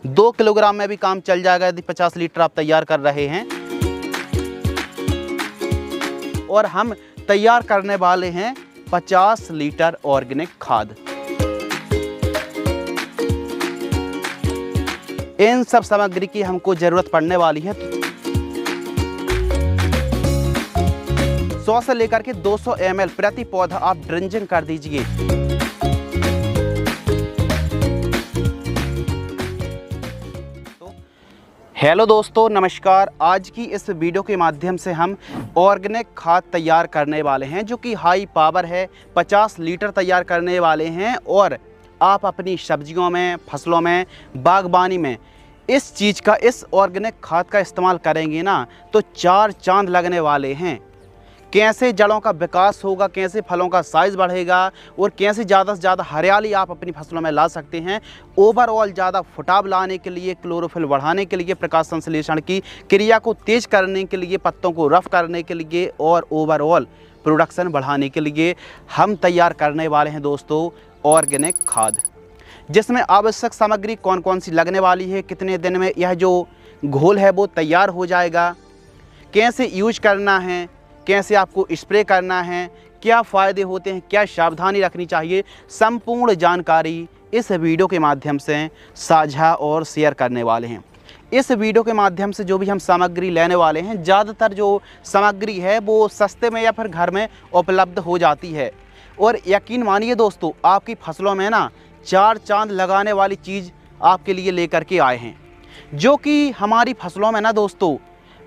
2 kilogram में भी काम चल जाएगा यदि 50 लीटर आप तैयार कर रहे हैं। और हम तैयार करने वाले हैं 50 लीटर ऑर्गेनिक खाद। इन सब सामग्री की हमको जरूरत पड़ने वाली है। 100 से लेकर के 200 ml प्रति पौधा आप ड्रिंचिंग कर दीजिए। हेलो दोस्तों, नमस्कार। आज की इस वीडियो के माध्यम से हम ऑर्गेनिक खाद तैयार करने वाले हैं जो कि हाई पावर है। 50 लीटर तैयार करने वाले हैं और आप अपनी सब्जियों में, फसलों में, बागबानी में इस चीज़ का, इस ऑर्गेनिक खाद का इस्तेमाल करेंगे ना तो 4 चांद लगने वाले हैं। कैसे जड़ों का विकास होगा, कैसे फलों का साइज़ बढ़ेगा और कैसे ज़्यादा से ज़्यादा हरियाली आप अपनी फसलों में ला सकते हैं। ओवरऑल ज़्यादा फुटाव लाने के लिए, क्लोरोफिल बढ़ाने के लिए, प्रकाश संश्लेषण की क्रिया को तेज़ करने के लिए, पत्तों को रफ करने के लिए और ओवरऑल प्रोडक्शन बढ़ाने के लिए हम तैयार करने वाले हैं दोस्तों ऑर्गेनिक खाद, जिसमें आवश्यक सामग्री कौन कौन सी लगने वाली है, कितने दिन में यह जो घोल है वो तैयार हो जाएगा, कैसे यूज करना है, कैसे आपको स्प्रे करना है, क्या फ़ायदे होते हैं, क्या सावधानी रखनी चाहिए, संपूर्ण जानकारी इस वीडियो के माध्यम से साझा और शेयर करने वाले हैं। इस वीडियो के माध्यम से जो भी हम सामग्री लेने वाले हैं, ज़्यादातर जो सामग्री है वो सस्ते में या फिर घर में उपलब्ध हो जाती है। और यकीन मानिए दोस्तों, आपकी फसलों में ना 4 चांद लगाने वाली चीज़ आपके लिए लेकर के आए हैं, जो कि हमारी फसलों में ना दोस्तों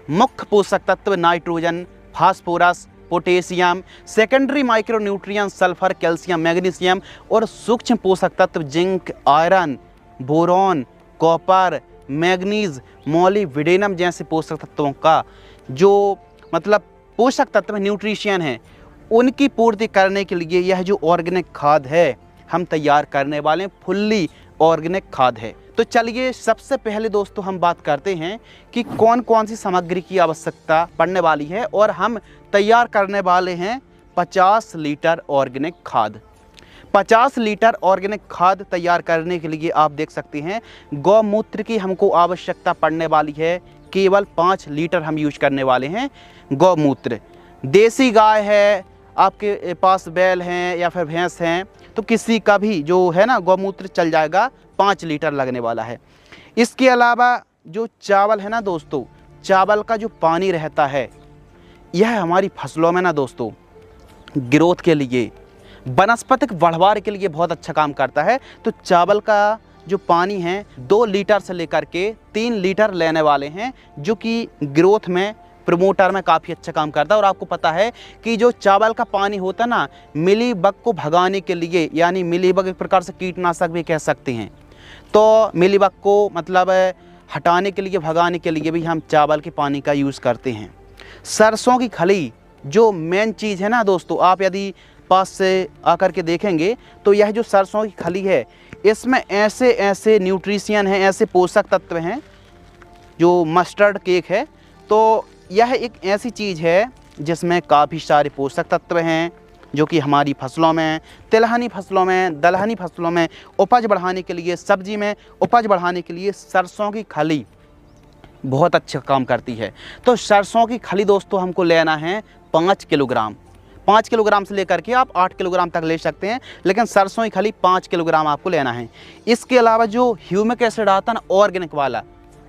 मुख्य पोषक तत्व nitrogen, phosphorus, potassium, secondary micronutrient, sulphur, calcium, magnesium और सूक्ष्म पोषक तत्व zinc, iron, boron, copper, manganese, molybdenum जैसे पोषक तत्वों का जो पोषक तत्व न्यूट्रिशन है, उनकी पूर्ति करने के लिए यह जो ऑर्गेनिक खाद है हम तैयार करने वाले हैं, फुल्ली ऑर्गेनिक खाद है। तो चलिए सबसे पहले दोस्तों हम बात करते हैं कि कौन कौन सी सामग्री की आवश्यकता पड़ने वाली है। और हम तैयार करने वाले हैं 50 लीटर ऑर्गेनिक खाद। 50 लीटर ऑर्गेनिक खाद तैयार करने के लिए आप देख सकते हैं गौमूत्र की हमको आवश्यकता पड़ने वाली है। केवल 5 लीटर हम यूज करने वाले हैं गौमूत्र। देसी गाय है, आपके पास बैल हैं या फिर भैंस हैं तो किसी का भी जो है ना गौमूत्र चल जाएगा। 5 लीटर लगने वाला है। इसके अलावा जो चावल है ना दोस्तों, चावल का जो पानी रहता है यह हमारी फसलों में ना दोस्तों ग्रोथ के लिए, वनस्पतिक बढ़वार के लिए बहुत अच्छा काम करता है। तो चावल का जो पानी है 2 लीटर से लेकर के 3 लीटर लेने वाले हैं, जो कि ग्रोथ में, प्रमोटर में काफ़ी अच्छा काम करता है। और आपको पता है कि जो चावल का पानी होता है ना, मिलीबग को भगाने के लिए, यानी मिलीबग एक प्रकार से कीटनाशक भी कह सकते हैं, तो मिलीबग को हटाने के लिए, भगाने के लिए भी हम चावल के पानी का यूज़ करते हैं। सरसों की खली जो मेन चीज़ है ना दोस्तों, आप यदि पास से आकर के देखेंगे तो यह जो सरसों की खली है इसमें ऐसे ऐसे न्यूट्रिशन हैं, ऐसे पोषक तत्व हैं। जो मस्टर्ड केक है तो यह एक ऐसी चीज़ है जिसमें काफ़ी सारे पोषक तत्व हैं जो कि हमारी फसलों में, तिलहनी फसलों में, दलहनी फसलों में उपज बढ़ाने के लिए, सब्जी में उपज बढ़ाने के लिए सरसों की खली बहुत अच्छा काम करती है। तो सरसों की खली दोस्तों हमको लेना है 5 किलोग्राम। 5 किलोग्राम से लेकर के आप 8 किलोग्राम तक ले सकते हैं, लेकिन सरसों की खली 5 किलोग्राम आपको लेना है। इसके अलावा जो ह्यूमिक एसिड आता है ना ऑर्गेनिक वाला,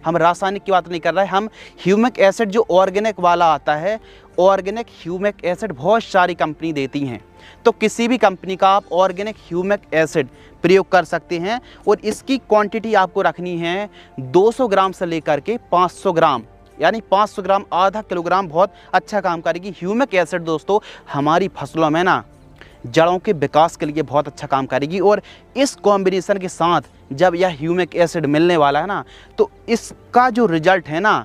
हम रासायनिक की बात नहीं कर रहे, हम ह्यूमिक एसिड जो ऑर्गेनिक वाला आता है, ऑर्गेनिक ह्यूमिक एसिड बहुत सारी कंपनी देती हैं। तो किसी भी कंपनी का आप ऑर्गेनिक ह्यूमिक एसिड प्रयोग कर सकते हैं। और इसकी क्वांटिटी आपको रखनी है 200 ग्राम से लेकर के 500 ग्राम, यानी 500 ग्राम आधा किलोग्राम बहुत अच्छा काम करेगी। ह्यूमिक एसिड दोस्तों हमारी फसलों में ना जड़ों के विकास के लिए बहुत अच्छा काम करेगी। और इस कॉम्बिनेशन के साथ जब यह ह्यूमिक एसिड मिलने वाला है ना, तो इसका जो रिजल्ट है ना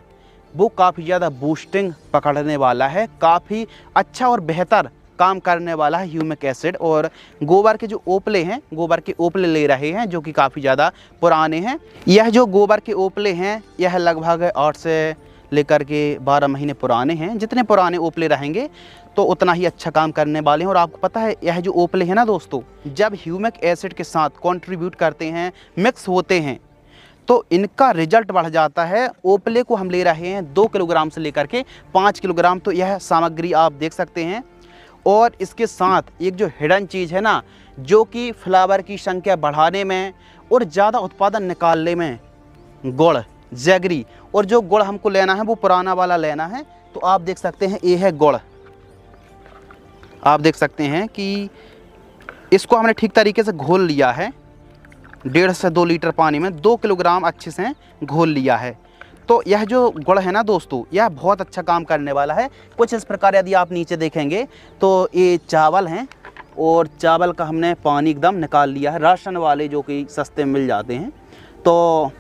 वो काफ़ी ज़्यादा बूस्टिंग पकड़ने वाला है, काफ़ी अच्छा और बेहतर काम करने वाला है ह्यूमिक एसिड। और गोबर के जो ओपले हैं, गोबर के ओपले ले रहे हैं जो कि काफ़ी ज़्यादा पुराने हैं। यह जो गोबर के ओपले हैं यह लगभग 8 से लेकर के 12 महीने पुराने हैं। जितने पुराने ओपले रहेंगे तो उतना ही अच्छा काम करने वाले हैं। और आपको पता है यह जो ओपले हैं ना दोस्तों, जब ह्यूमिक एसिड के साथ कंट्रीब्यूट करते हैं, मिक्स होते हैं, तो इनका रिजल्ट बढ़ जाता है। ओपले को हम ले रहे हैं 2 किलोग्राम से लेकर के 5 किलोग्राम, तो यह सामग्री आप देख सकते हैं। और इसके साथ एक जो हिडन चीज़ है ना, जो कि फ्लावर की संख्या बढ़ाने में और ज़्यादा उत्पादन निकालने में, गुड़, जैगरी। और जो गुड़ हमको लेना है वो पुराना वाला लेना है। तो आप देख सकते हैं ये है गुड़। आप देख सकते हैं कि इसको हमने ठीक तरीके से घोल लिया है। 1.5 से 2 लीटर पानी में 2 किलोग्राम अच्छे से घोल लिया है। तो यह जो गुड़ है ना दोस्तों, यह बहुत अच्छा काम करने वाला है। कुछ इस प्रकार यदि आप नीचे देखेंगे तो ये चावल हैं और चावल का हमने पानी एकदम निकाल लिया है, राशन वाले जो कि सस्ते मिल जाते हैं। तो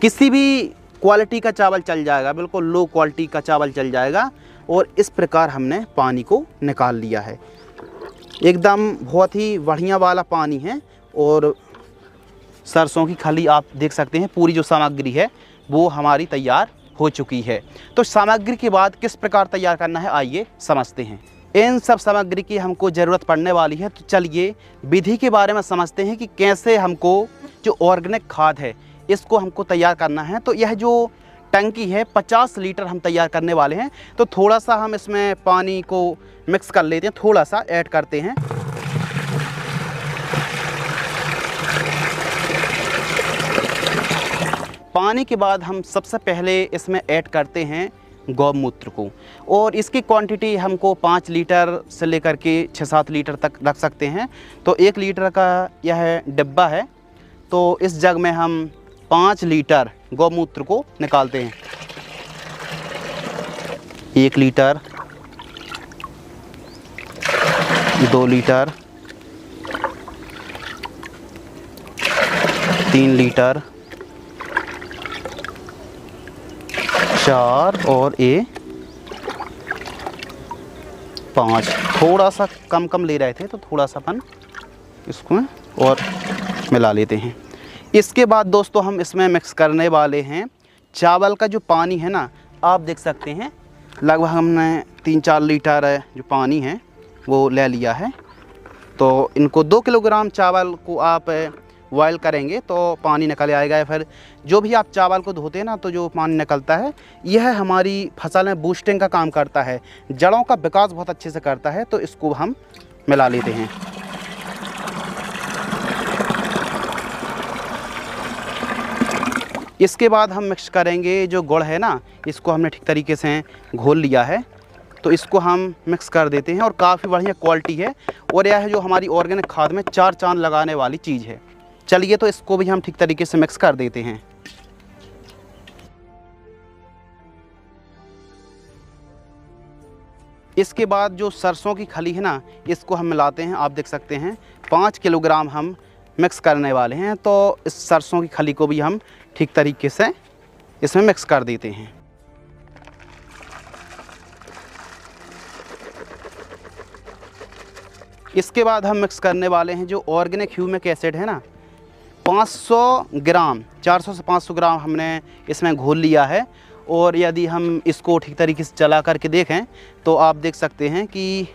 किसी भी क्वालिटी का चावल चल जाएगा, बिल्कुल लो क्वालिटी का चावल चल जाएगा। और इस प्रकार हमने पानी को निकाल लिया है, एकदम बहुत ही बढ़िया वाला पानी है। और सरसों की खली आप देख सकते हैं, पूरी जो सामग्री है वो हमारी तैयार हो चुकी है। तो सामग्री के बाद किस प्रकार तैयार करना है, आइए समझते हैं। इन सब सामग्री की हमको ज़रूरत पड़ने वाली है। तो चलिए विधि के बारे में समझते हैं कि कैसे हमको जो ऑर्गेनिक खाद है इसको हमको तैयार करना है। तो यह जो टंकी है 50 लीटर हम तैयार करने वाले हैं। तो थोड़ा सा हम इसमें पानी को मिक्स कर लेते हैं, थोड़ा सा ऐड करते हैं। पानी के बाद हम सबसे पहले इसमें ऐड करते हैं गौमूत्र को। और इसकी क्वांटिटी हमको 5 लीटर से लेकर के 6-7 लीटर तक रख सकते हैं। तो 1 लीटर का यह डिब्बा है। तो इस जग में हम 5 लीटर गौमूत्र को निकालते हैं। 1 लीटर, 2 लीटर, 3 लीटर, 4 और ये 5। थोड़ा सा कम ले रहे थे तो थोड़ा सा अपन इसको और मिला लेते हैं। इसके बाद दोस्तों हम इसमें मिक्स करने वाले हैं चावल का जो पानी है ना, आप देख सकते हैं लगभग हमने 3-4 लीटर जो पानी है वो ले लिया है। तो इनको 2 किलोग्राम चावल को आप बॉयल करेंगे तो पानी निकल आएगा। फिर जो भी आप चावल को धोते हैं ना, तो जो पानी निकलता है यह हमारी फसल में बूस्टिंग का काम करता है, जड़ों का विकास बहुत अच्छे से करता है। तो इसको हम मिला लेते हैं। इसके बाद हम मिक्स करेंगे जो गुड़ है ना, इसको हमने ठीक तरीके से घोल लिया है। तो इसको हम मिक्स कर देते हैं और काफ़ी बढ़िया क्वालिटी है। और यह है जो हमारी ऑर्गेनिक खाद में 4 चांद लगाने वाली चीज़ है। चलिए तो इसको भी हम ठीक तरीके से मिक्स कर देते हैं। इसके बाद जो सरसों की खली है ना, इसको हम मिलाते हैं। आप देख सकते हैं 5 किलोग्राम हम मिक्स करने वाले हैं। तो इस सरसों की खली को भी हम ठीक तरीके से इसमें मिक्स कर देते हैं। इसके बाद हम मिक्स करने वाले हैं जो ऑर्गेनिक ह्यूमिक एसिड है ना, 500 ग्राम, 400 से 500 ग्राम हमने इसमें घोल लिया है। और यदि हम इसको ठीक तरीके से चला करके देखें तो आप देख सकते हैं कि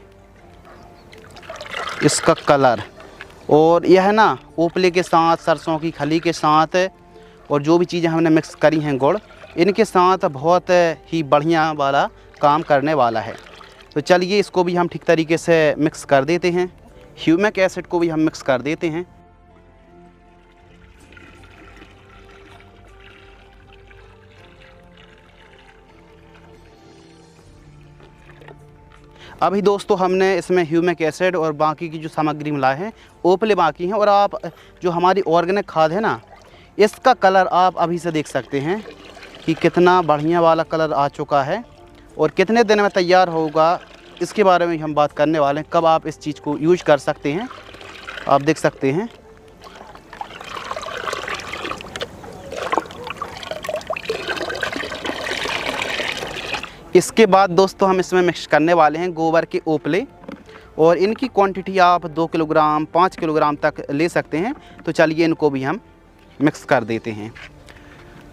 इसका कलर और यह ना ओपले के साथ, सरसों की खली के साथ और जो भी चीज़ें हमने मिक्स करी हैं गुड़, इनके साथ बहुत ही बढ़िया वाला काम करने वाला है। तो चलिए इसको भी हम ठीक तरीके से मिक्स कर देते हैं। ह्यूमिक एसिड को भी हम मिक्स कर देते हैं। अभी दोस्तों हमने इसमें ह्यूमिक एसिड और बाकी की जो सामग्री मिला है, ओपले बाकी हैं। और आप जो हमारी ऑर्गेनिक खाद है ना, इसका कलर आप अभी से देख सकते हैं कि कितना बढ़िया वाला कलर आ चुका है। और कितने दिन में तैयार होगा इसके बारे में हम बात करने वाले हैं, कब आप इस चीज़ को यूज कर सकते हैं। आप देख सकते हैं इसके बाद दोस्तों हम इसमें मिक्स करने वाले हैं गोबर के ओपले। और इनकी क्वांटिटी आप 2 किलोग्राम, 5 किलोग्राम तक ले सकते हैं। तो चलिए इनको भी हम मिक्स कर देते हैं।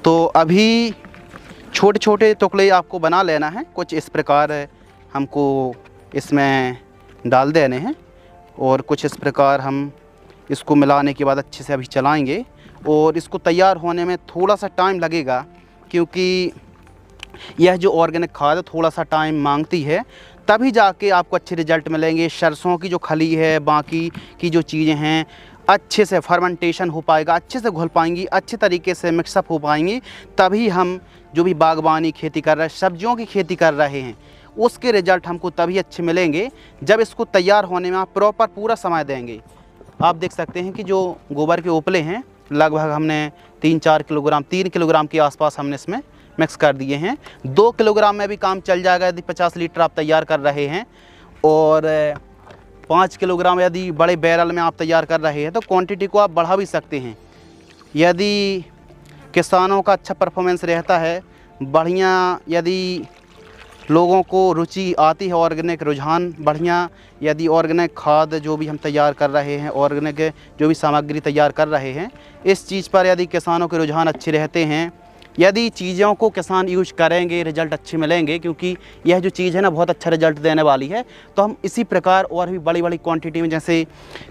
तो अभी छोटे छोटे टुकड़े आपको बना लेना है, कुछ इस प्रकार हमको इसमें डाल देने हैं। और कुछ इस प्रकार हम इसको मिलाने के बाद अच्छे से अभी चलाएंगे और इसको तैयार होने में थोड़ा सा टाइम लगेगा, क्योंकि यह जो ऑर्गेनिक खाद थोड़ा सा टाइम मांगती है, तभी जाके आपको अच्छे रिजल्ट मिलेंगे। सरसों की जो खली है, बाकी की जो चीज़ें हैं, अच्छे से फर्मेंटेशन हो पाएगा, अच्छे से घुल पाएंगी, अच्छे तरीके से मिक्सअप हो पाएंगी, तभी हम जो भी बागबानी खेती कर रहे हैं, सब्जियों की खेती कर रहे हैं, उसके रिज़ल्ट हमको तभी अच्छे मिलेंगे जब इसको तैयार होने में आप प्रॉपर पूरा समय देंगे। आप देख सकते हैं कि जो गोबर के उपले हैं, लगभग हमने 3 किलोग्राम के आसपास हमने इसमें मिक्स कर दिए हैं। 2 किलोग्राम में भी काम चल जाएगा यदि 50 लीटर आप तैयार कर रहे हैं, और 5 किलोग्राम यदि बड़े बैरल में आप तैयार कर रहे हैं तो क्वांटिटी को आप बढ़ा भी सकते हैं। यदि किसानों का अच्छा परफॉर्मेंस रहता है, बढ़िया यदि लोगों को रुचि आती है, ऑर्गेनिक रुझान बढ़िया, यदि ऑर्गेनिक खाद जो भी हम तैयार कर रहे हैं, ऑर्गेनिक जो भी सामग्री तैयार कर रहे हैं, इस चीज़ पर यदि किसानों के रुझान अच्छे रहते हैं, यदि चीज़ों को किसान यूज करेंगे, रिज़ल्ट अच्छे मिलेंगे, क्योंकि यह जो चीज़ है ना बहुत अच्छा रिज़ल्ट देने वाली है। तो हम इसी प्रकार और भी बड़ी बड़ी क्वांटिटी में, जैसे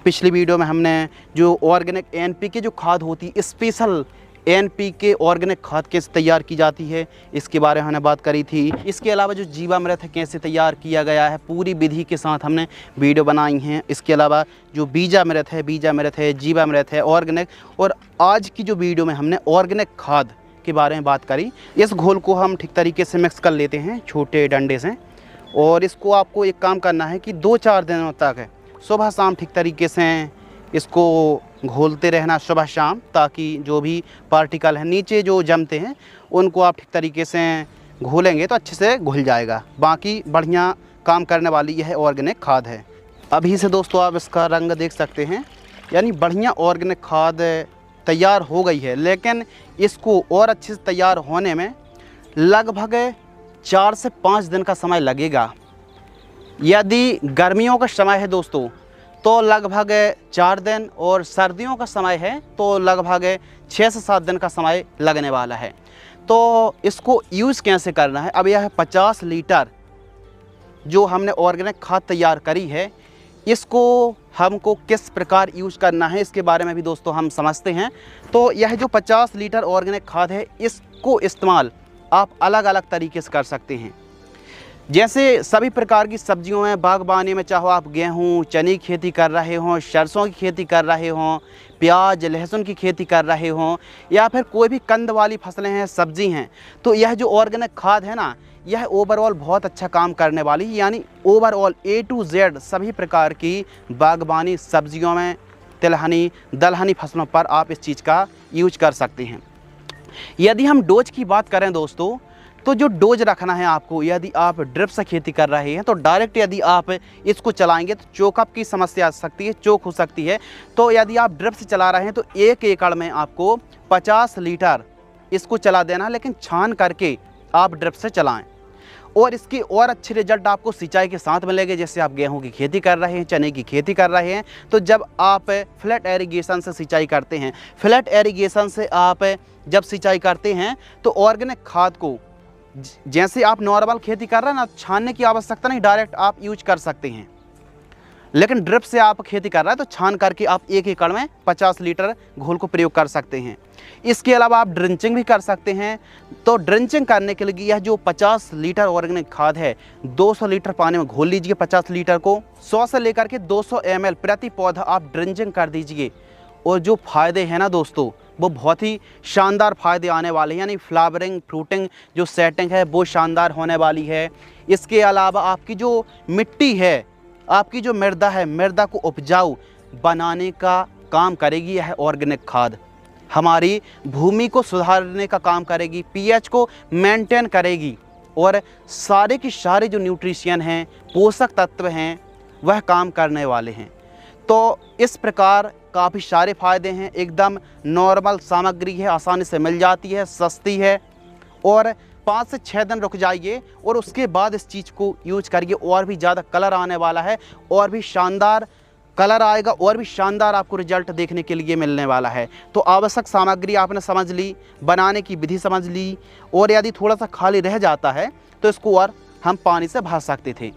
पिछली वीडियो में हमने जो ऑर्गेनिक NPK जो खाद होती है, स्पेशल NPK ऑर्गेनिक खाद कैसे तैयार की जाती है, इसके बारे में हमने बात करी थी। इसके अलावा जो जीवामृत है कैसे तैयार किया गया है, पूरी विधि के साथ हमने वीडियो बनाई हैं। इसके अलावा जो बीजामृत है, जीवामृत है ऑर्गेनिक, और आज की जो वीडियो में हमने ऑर्गेनिक खाद के बारे में बात करी। इस घोल को हम ठीक तरीके से मिक्स कर लेते हैं छोटे डंडे से, और इसको आपको एक काम करना है कि 2-4 दिनों तक सुबह शाम ठीक तरीके से इसको घोलते रहना, सुबह शाम, ताकि जो भी पार्टिकल हैं नीचे जो जमते हैं उनको आप ठीक तरीके से घोलेंगे तो अच्छे से घुल जाएगा। बाकी बढ़िया काम करने वाली यह ऑर्गेनिक खाद है। अभी से दोस्तों आप इसका रंग देख सकते हैं, यानी बढ़िया ऑर्गेनिक खाद तैयार हो गई है, लेकिन इसको और अच्छे से तैयार होने में लगभग 4 से 5 दिन का समय लगेगा। यदि गर्मियों का समय है दोस्तों तो लगभग 4 दिन, और सर्दियों का समय है तो लगभग 6 से 7 दिन का समय लगने वाला है। तो इसको यूज़ कैसे करना है, अब यह 50 लीटर जो हमने ऑर्गेनिक खाद तैयार करी है, इसको हमको किस प्रकार यूज़ करना है इसके बारे में भी दोस्तों हम समझते हैं। तो यह जो 50 लीटर ऑर्गेनिक खाद है, इसको इस्तेमाल आप अलग अलग तरीके से कर सकते हैं। जैसे सभी प्रकार की सब्जियों में, बागबानी में, चाहे आप गेहूँ चने की खेती कर रहे हों, सरसों की खेती कर रहे हों, प्याज लहसुन की खेती कर रहे हों, या फिर कोई भी कंद वाली फसलें हैं, सब्जी हैं, तो यह जो ऑर्गेनिक खाद है ना, यह ओवरऑल बहुत अच्छा काम करने वाली है। यानी ओवरऑल A to Z सभी प्रकार की बागबानी सब्जियों में, तिलहनी दलहनी फसलों पर आप इस चीज़ का यूज कर सकते हैं। यदि हम डोज की बात करें दोस्तों, तो जो डोज रखना है आपको, यदि आप ड्रिप से खेती कर रहे हैं तो डायरेक्ट यदि आप इसको चलाएंगे तो चोकअप की समस्या आ सकती है, चोक हो सकती है। तो यदि आप ड्रिप से चला रहे हैं तो 1 एकड़ में आपको 50 लीटर इसको चला देना है, लेकिन छान करके आप ड्रिप से चलाएं। और इसके और अच्छे रिजल्ट आपको सिंचाई के साथ मिलेंगे। जैसे आप गेहूं की खेती कर रहे हैं, चने की खेती कर रहे हैं, तो जब आप फ्लैट एरीगेशन से सिंचाई करते हैं, फ्लैट एरीगेशन से आप जब सिंचाई करते हैं तो ऑर्गेनिक खाद को जैसे आप नॉर्मल खेती कर रहे हैं ना, छानने की आवश्यकता नहीं, डायरेक्ट आप यूज कर सकते हैं। लेकिन ड्रिप से आप खेती कर रहे हैं तो छान करके आप 1 एकड़ में 50 लीटर घोल को प्रयोग कर सकते हैं। इसके अलावा आप ड्रिंचिंग भी कर सकते हैं। तो ड्रिंचिंग करने के लिए यह जो 50 लीटर ऑर्गेनिक खाद है, 200 लीटर पानी में घोल लीजिए 50 लीटर को, 100 से लेकर के 200 ml प्रति पौधा आप ड्रिंचिंग कर दीजिए। और जो फ़ायदे हैं ना दोस्तों, वो बहुत ही शानदार फ़ायदे आने वाले हैं। यानी फ्लावरिंग, फ्रूटिंग जो सेटिंग है वो शानदार होने वाली है। इसके अलावा आपकी जो मिट्टी है, आपकी जो मृदा है, मृदा को उपजाऊ बनाने का काम करेगी यह ऑर्गेनिक खाद। हमारी भूमि को सुधारने का काम करेगी, pH को मेंटेन करेगी, और सारे की सारे जो न्यूट्रिशन हैं, पोषक तत्व हैं, वह काम करने वाले हैं। तो इस प्रकार काफ़ी सारे फ़ायदे हैं। एकदम नॉर्मल सामग्री है, आसानी से मिल जाती है, सस्ती है, और 5 से 6 दिन रुक जाइए और उसके बाद इस चीज़ को यूज करिए। और भी ज़्यादा कलर आने वाला है, और भी शानदार कलर आएगा, और भी शानदार आपको रिजल्ट देखने के लिए मिलने वाला है। तो आवश्यक सामग्री आपने समझ ली, बनाने की विधि समझ ली, और यदि थोड़ा सा खाली रह जाता है तो इसको और हम पानी से भर सकते थे।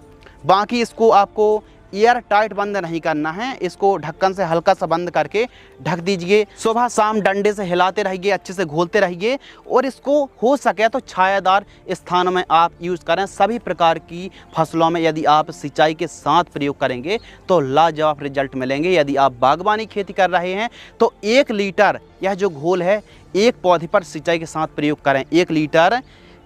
बाकी इसको आपको एयर टाइट बंद नहीं करना है, इसको ढक्कन से हल्का सा बंद करके ढक दीजिए। सुबह शाम डंडे से हिलाते रहिए, अच्छे से घोलते रहिए और इसको हो सके तो छायादार स्थानों में आप यूज़ करें। सभी प्रकार की फसलों में यदि आप सिंचाई के साथ प्रयोग करेंगे तो लाजवाब रिजल्ट मिलेंगे। यदि आप बागवानी खेती कर रहे हैं तो 1 लीटर यह जो घोल है एक पौधे पर सिंचाई के साथ प्रयोग करें। 1 लीटर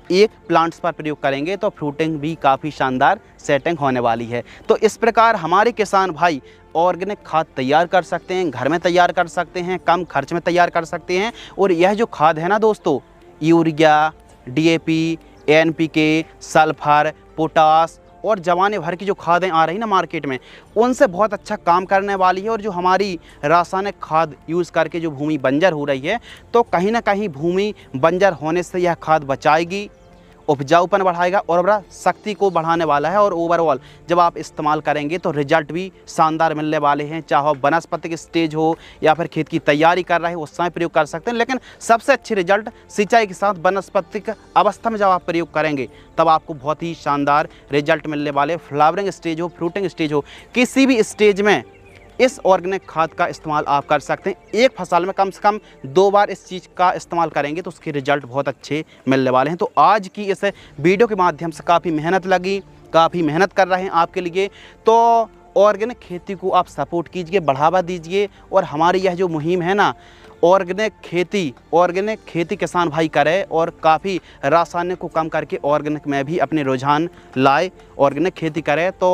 एक प्लांट्स पर प्रयोग करेंगे तो फ्रूटिंग भी काफ़ी शानदार सेटिंग होने वाली है। तो इस प्रकार हमारे किसान भाई ऑर्गेनिक खाद तैयार कर सकते हैं, घर में तैयार कर सकते हैं, कम खर्च में तैयार कर सकते हैं। और यह जो खाद है ना दोस्तों, urea, DAP, NPK, sulphur, potash और जमाने भर की जो खादें आ रही ना मार्केट में, उनसे बहुत अच्छा काम करने वाली है। और जो हमारी रासायनिक खाद यूज़ करके जो भूमि बंजर हो रही है, तो कहीं ना कहीं भूमि बंजर होने से यह खाद बचाएगी, उपजाऊपन बढ़ाएगा और उर्वरा शक्ति को बढ़ाने वाला है। और ओवरऑल जब आप इस्तेमाल करेंगे तो रिजल्ट भी शानदार मिलने वाले हैं। चाहे वनस्पतिक स्टेज हो या फिर खेत की तैयारी कर रहे हो उस समय प्रयोग कर सकते हैं, लेकिन सबसे अच्छे रिजल्ट सिंचाई के साथ वनस्पतिक अवस्था में जब आप प्रयोग करेंगे तब आपको बहुत ही शानदार रिजल्ट मिलने वाले। फ्लावरिंग स्टेज हो, फ्रूटिंग स्टेज हो, किसी भी स्टेज में इस ऑर्गेनिक खाद का इस्तेमाल आप कर सकते हैं। एक फसल में कम से कम 2 बार इस चीज़ का इस्तेमाल करेंगे तो उसके रिजल्ट बहुत अच्छे मिलने वाले हैं। तो आज की इस वीडियो के माध्यम से काफ़ी मेहनत लगी, काफ़ी मेहनत कर रहे हैं आपके लिए। तो ऑर्गेनिक खेती को आप सपोर्ट कीजिए, बढ़ावा दीजिए। और हमारी यह जो मुहिम है ना, ऑर्गेनिक खेती किसान भाई करे और काफ़ी रासायनिक को कम करके ऑर्गेनिक में भी अपने रुझान लाए, ऑर्गेनिक खेती करे। तो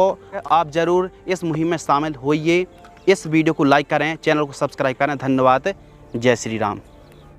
आप ज़रूर इस मुहिम में शामिल होइए। इस वीडियो को लाइक करें, चैनल को सब्सक्राइब करें। धन्यवाद। जय श्री राम।